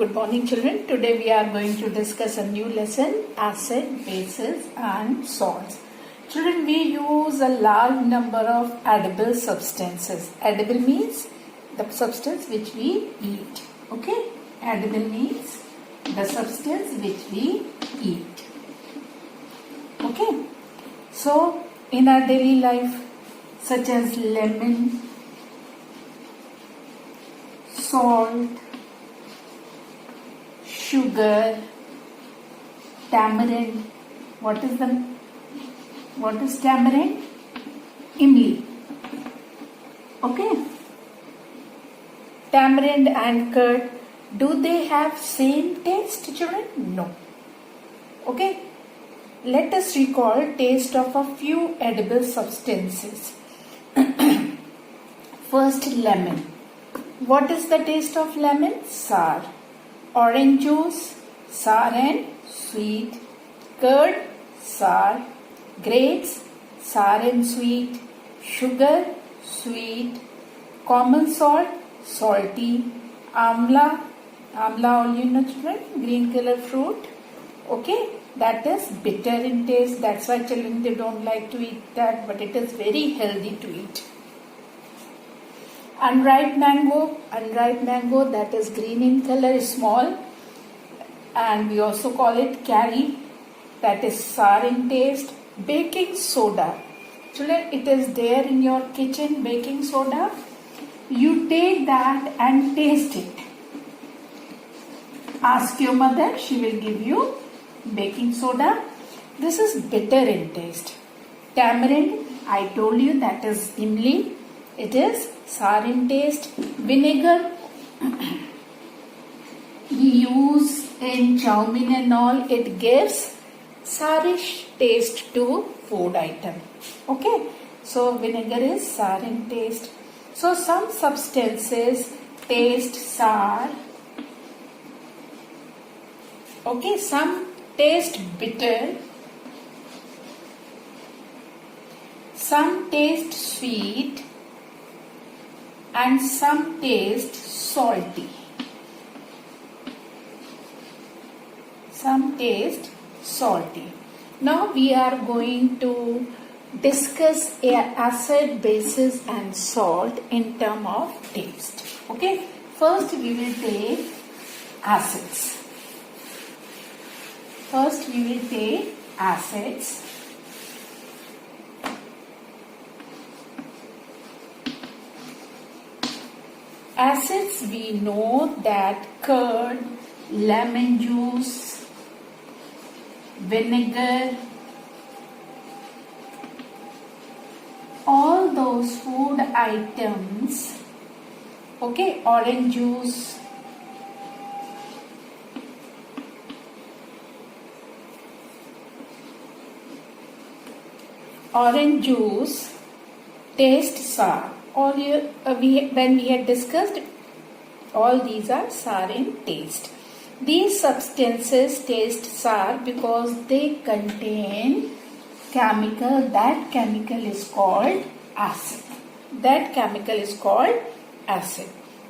Good morning, children. Today we are going to discuss a new lesson, acid, bases and salts. Children, we use a large number of edible substances. Edible means the substance which we eat. Okay? Edible means the substance which we eat. Okay? So, in our daily life, such as lemon, salt, sugar, tamarind. What is tamarind? Imli. Okay. Tamarind and curd. Do they have same taste, children? No. Okay. Let us recall taste of a few edible substances. First, lemon. What is the taste of lemon? Sour. Orange juice, sour and sweet. Curd, sour. Grapes, sour and sweet. Sugar, sweet. Common salt, salty. Amla, all you know, children, green color fruit. Okay, that is bitter in taste. That's why children, they don't like to eat that, but it is very healthy to eat. Unripe mango, that is green in color, is small, and we also call it carry, that is sour in taste. Baking soda, children, it is there in your kitchen, baking soda. You take that and taste it. Ask your mother, she will give you baking soda. This is bitter in taste. Tamarind, I told you, that is imli. It is sour in taste. Vinegar we use in chowmein and all. It gives sourish taste to food item. Okay, so vinegar is sour in taste. So some substances taste sour. Okay, some taste bitter. Some taste sweet. And some taste salty. Some taste salty. Now we are going to discuss acid, bases and salt in terms of taste. Okay. First we will take acids. Acids, we know that curd, lemon juice, vinegar, all those food items, okay, orange juice, taste sour. When we had discussed, all these are sour in taste. These substances taste sour because they contain chemical. That chemical is called acid.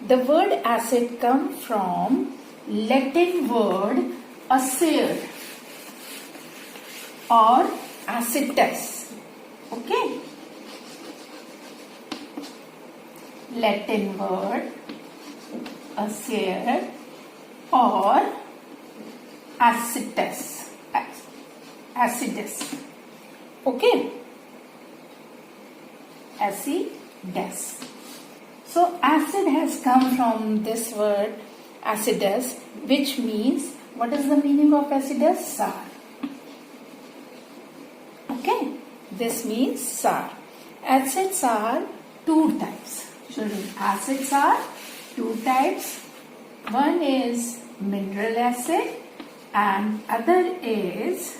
The word acid comes from Latin word acer or acetus. Okay. Latin word acer or acidus. Okay. Acidus. So acid has come from this word acidus, which means, what is the meaning of acidus? Sour. Okay. This means sour. Acids are two types. Children, acids are two types. One is mineral acid and other is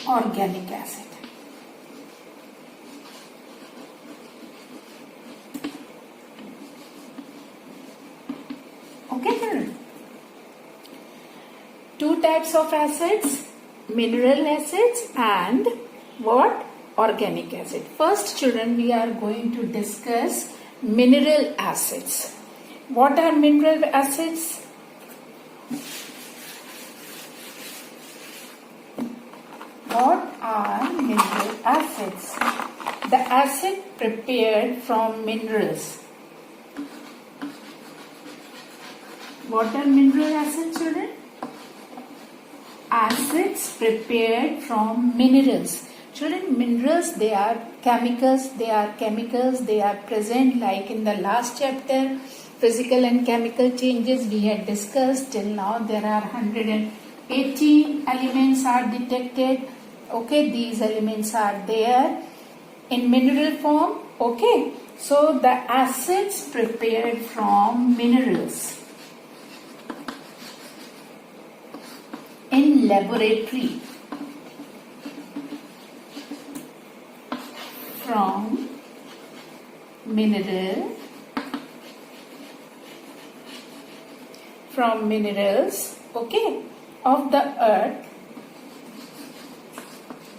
organic acid. Okay, children. Two types of acids, mineral acids and what? organic acid. First, children, we are going to discuss mineral acids. What are mineral acids? What are mineral acids? The acid prepared from minerals. What are mineral acids, children? Acids prepared from minerals. Children, minerals, they are chemicals, they are present like in the last chapter, physical and chemical changes we had discussed. Till now there are 118 elements are detected. Okay, these elements are there in mineral form. Okay, so the acids prepared from minerals in laboratory from minerals, okay, of the earth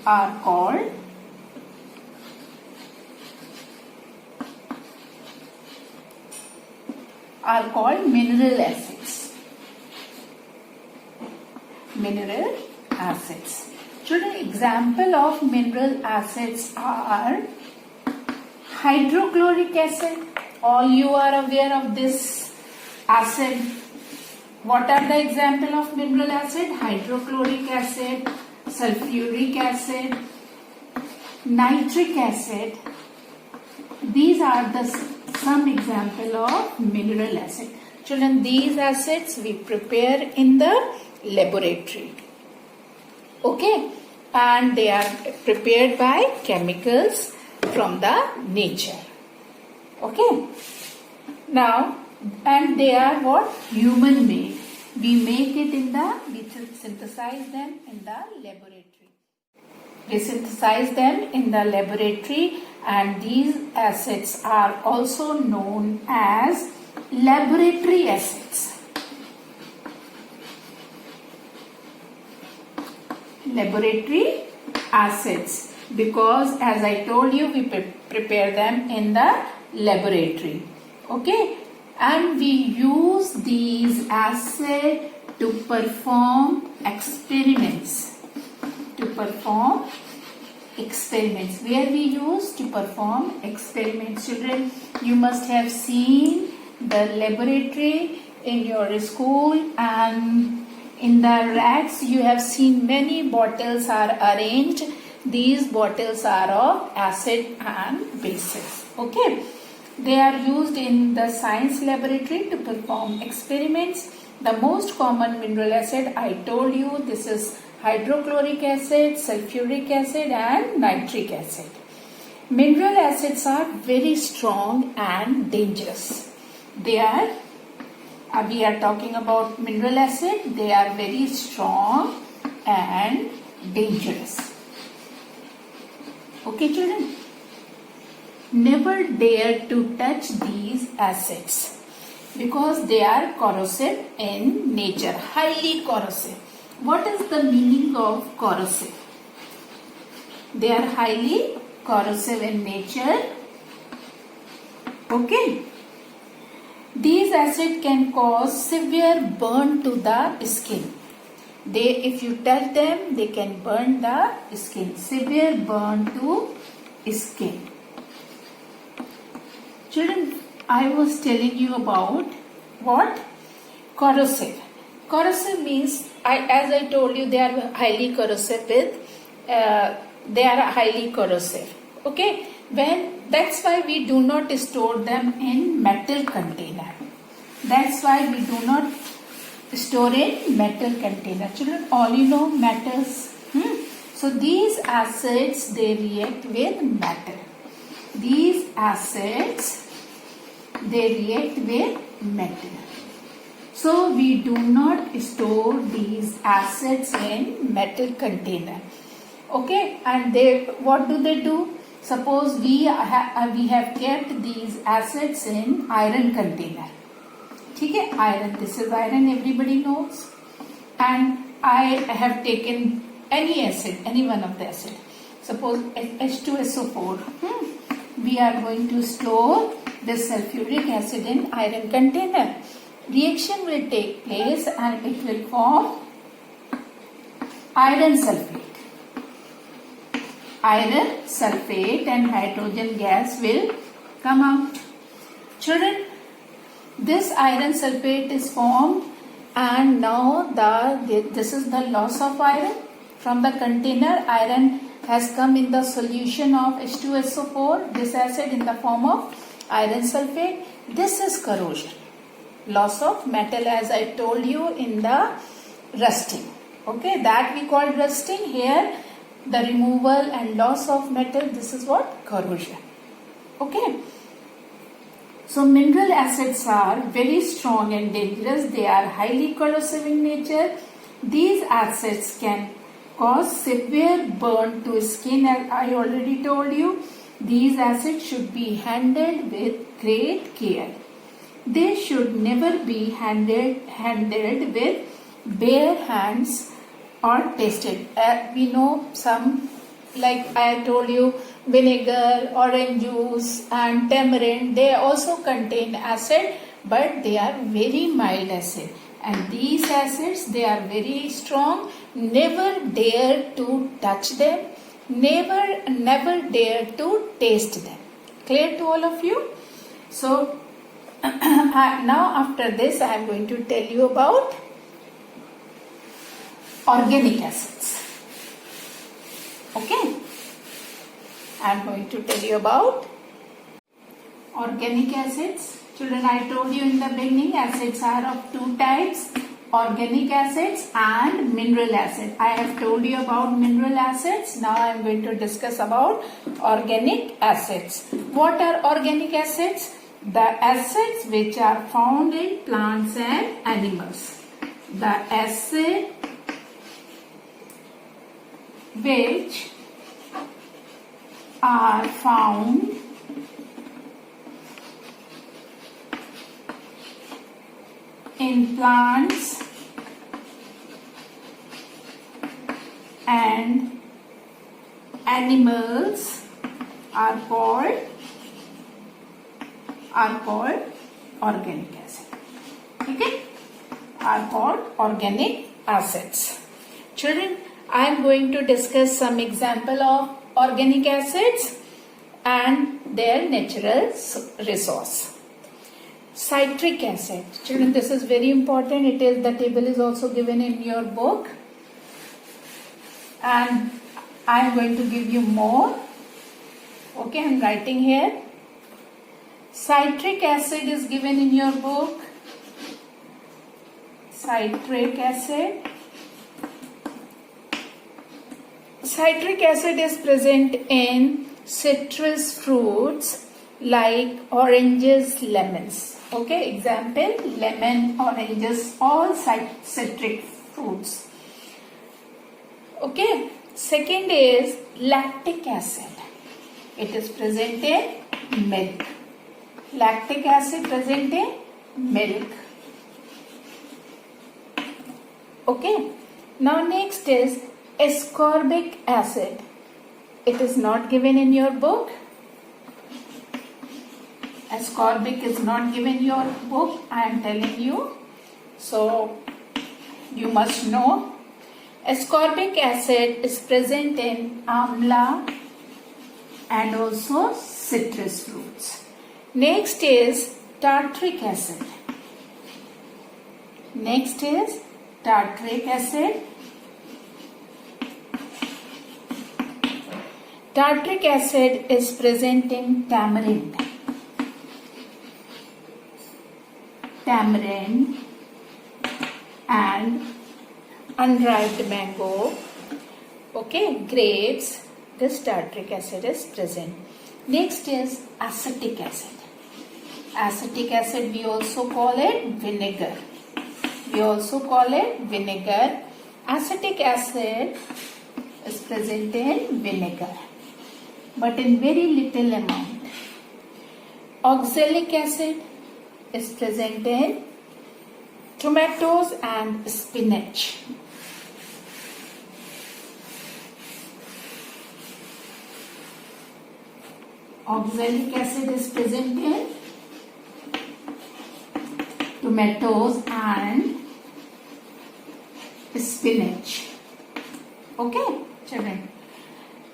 are called mineral acids. Mineral acids. Children, example of mineral acids are hydrochloric acid. All you are aware of this acid. What are the example of mineral acid? Hydrochloric acid, sulfuric acid, nitric acid. These are the some example of mineral acid. Children, these acids we prepare in the laboratory. Okay, and they are prepared by chemicals from the nature. Okay, now, and they are what? Human made. We synthesize them in the laboratory. We synthesize them in the laboratory, and these acids are also known as laboratory acids. Laboratory acids, because as I told you, we prepare them in the laboratory. Okay, and we use these acids to perform experiments. Where we use to perform experiments. Children, you must have seen the laboratory in your school, and in the racks you have seen many bottles are arranged. These bottles are of acid and bases. Okay, they are used in the science laboratory to perform experiments. The most common mineral acid I told you, this is hydrochloric acid, sulfuric acid and nitric acid. Mineral acids are very strong and dangerous. We are talking about mineral acid. They are very strong and dangerous. Okay, children? Never dare to touch these acids because they are corrosive in nature, highly corrosive. What is the meaning of corrosive? They are highly corrosive in nature. Okay. These acids can cause severe burn to the skin. If you touch them, they can burn the skin. Severe burn to skin. Children, I was telling you about what? Corrosive. Corrosive means, as I told you, they are highly corrosive Okay. That's why we do not store them in metal container. That's why we do not store in metal container. Children, all you know metals. So these acids, they react with metal. These acids, they react with metal. So we do not store these acids in metal container. Okay, and what do? Suppose we have kept these acids in iron container. Okay, iron. This is iron. Everybody knows. And I have taken any acid, any one of the acid. suppose H2SO4. We are going to store this sulfuric acid in iron container. Reaction will take place and it will form iron sulfate. Iron sulfate and hydrogen gas will come out. Children, this iron sulfate is formed, and now this is the loss of iron. From the container, iron has come in the solution of H2SO4, this acid in the form of iron sulfate. This is corrosion. Loss of metal, as I told you in the rusting. Okay, that we call rusting. Here, the removal and loss of metal, this is what? Corrosion. Okay. So, mineral acids are very strong and dangerous. They are highly corrosive in nature. These acids can cause severe burn to skin, as I already told you. These acids should be handled with great care. They should never be handled with bare hands or tasted. We know some, like I told you, vinegar, orange juice and tamarind, they also contain acid, but they are very mild acid. And these acids, they are very strong. Never dare to touch them. Never dare to taste them. Clear to all of you? So, now after this, I am going to tell you about organic acids. Okay? I am going to tell you about organic acids. Children, I told you in the beginning, acids are of two types, organic acids and mineral acid. I have told you about mineral acids. Now I am going to discuss about organic acids. What are organic acids? The acids which are found in plants and animals. The acid which are found in plants and animals are called organic acid. Okay? Are called organic acids. Children, I am going to discuss some example of organic acids and their natural resource. Citric acid. Children, this is very important. The table is also given in your book. And I am going to give you more. Okay, I am writing here. Citric acid is given in your book. Citric acid. Citric acid is present in citrus fruits like oranges, lemons. Okay, example, lemon, oranges, all citric fruits. Okay, second is lactic acid. It is present in milk. Lactic acid present in milk. Okay, now next is ascorbic acid. It is not given in your book. Ascorbic is not given in your book. I am telling you. So, you must know. Ascorbic acid is present in amla and also citrus fruits. Next is tartaric acid. Next is tartaric acid. Tartaric acid is present in tamarind. Tamarind and unripe mango. Okay, grapes. This tartaric acid is present. Next is acetic acid. Acetic acid, we also call it vinegar. Acetic acid is present in vinegar, but in very little amount. Oxalic acid is present in tomatoes and spinach. Oxalic acid is present in tomatoes and spinach. Okay, children.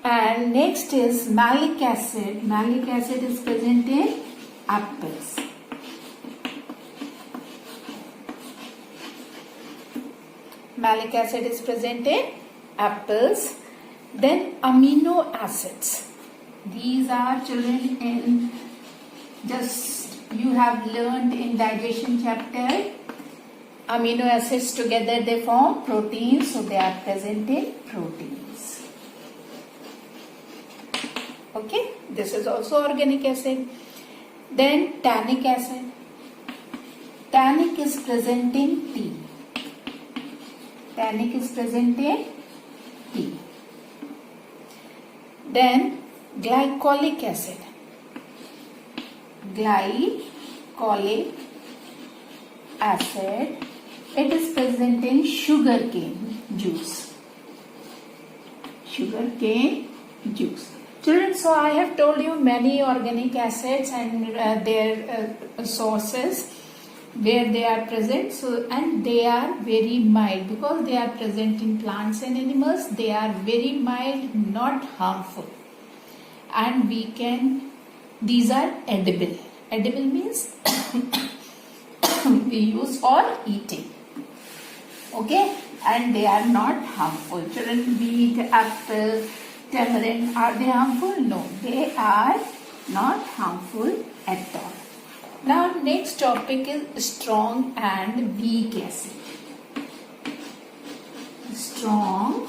And next is malic acid. Malic acid is present in apples. Malic acid is present in apples. Then amino acids. These are, children, in just you have learned in digestion chapter. Amino acids together they form proteins, so they are present in proteins. Okay, this is also organic acid. Then tannic acid. Tannic is present in tea. Tannic is present in tea. Then glycolic acid. Glycolic acid. It is present in sugarcane juice. Sugarcane juice. Children, so I have told you many organic acids and their sources where they are present. So, and they are very mild because they are present in plants and animals. They are very mild, not harmful, and we can. These are edible. Edible means we use for eating. Okay, and they are not harmful. Children, wheat, apple, tamarind, are they harmful? No, they are not harmful at all. Now, next topic is strong and weak acid. Strong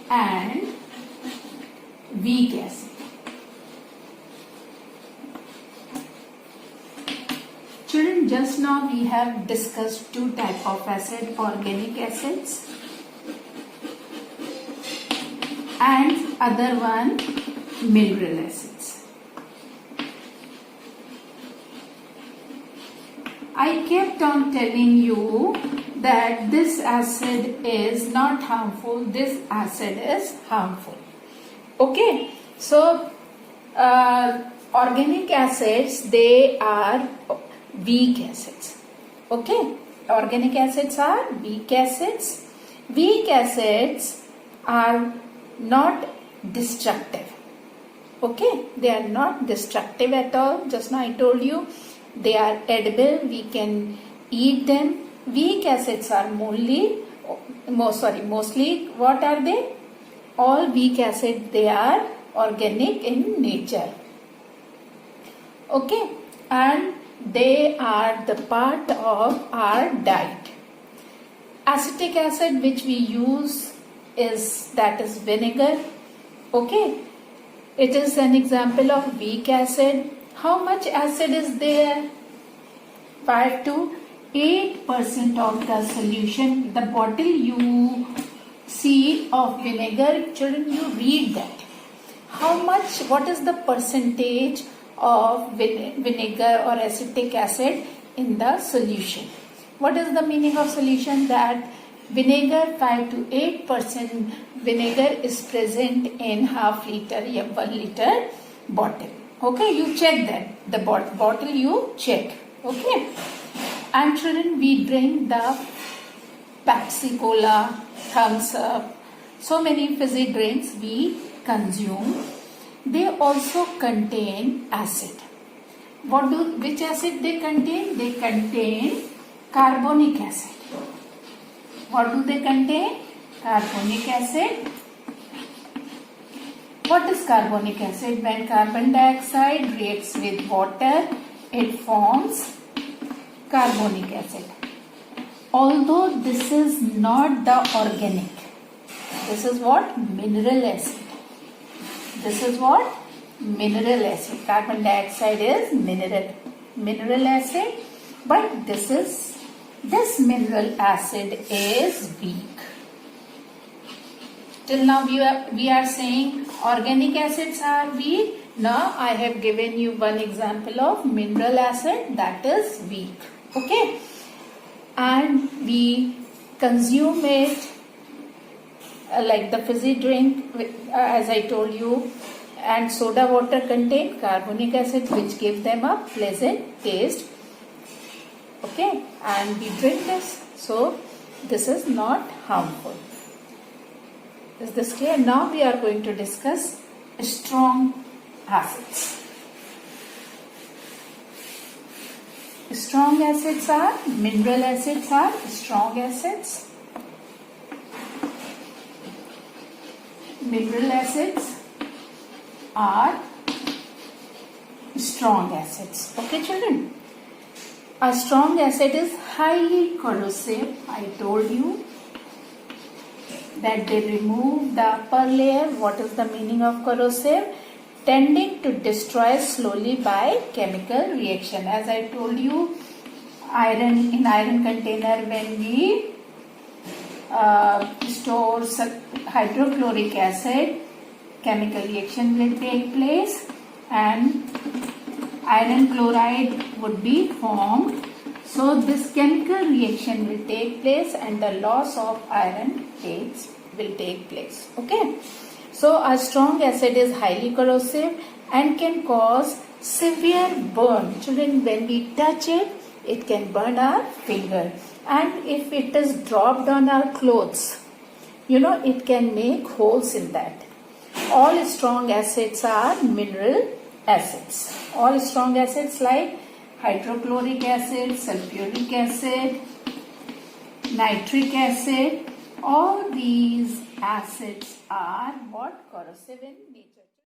and weak acid. Children, just now we have discussed two types of acid, organic acids and other one mineral acids. I kept on telling you that this acid is not harmful, this acid is harmful. Okay, so organic acids, they are weak acids. Okay, organic acids are weak acids. Weak acids are not destructive. Okay, they are not destructive at all. Just now I told you they are edible, we can eat them. Weak acids are mostly what are they? All weak acids, they are organic in nature. Okay, and they are the part of our diet. Acetic acid which we use is vinegar. Okay, it is an example of weak acid. How much acid is there? 5 to 8% of the solution. The bottle you see of vinegar, children, you read that. How much, what is the percentage of vinegar or acetic acid in the solution? What is the meaning of solution? That vinegar, 5 to 8% vinegar is present in half liter or 1 liter bottle. Okay, you check that. The bottle you check. Okay. And children, we drink the Pepsi Cola, Thumbs Up, so many fizzy drinks we consume. They also contain acid. Which acid they contain? They contain carbonic acid. What do they contain? Carbonic acid. What is carbonic acid? When carbon dioxide reacts with water, it forms carbonic acid. Although this is not the organic. This is what? Mineral acid. This is what? Mineral acid. Carbon dioxide is mineral acid, but this mineral acid is weak. Till now we are saying organic acids are weak. Now I have given you one example of mineral acid that is weak. Okay, and we consume it like the fizzy drink, as I told you, and soda water contain carbonic acid which give them a pleasant taste. Okay, and we drink this. So this is not harmful. Is this clear? Now we are going to discuss strong acids. Strong acids are, mineral acids are strong acids. Mineral acids are strong acids. Okay, children? A strong acid is highly corrosive. I told you that they remove the upper layer. What is the meaning of corrosive? Tending to destroy slowly by chemical reaction. As I told you, in iron container, when we store hydrochloric acid, chemical reaction will take place and iron chloride would be formed. So this chemical reaction will take place and the loss of iron will take place. Okay. So a strong acid is highly corrosive and can cause severe burn. Children, when we touch it, it can burn our finger. And if it is dropped on our clothes, it can make holes in that. All strong acids are mineral acids. All strong acids like hydrochloric acid, sulfuric acid, nitric acid, all these acids are what? Corrosive in nature.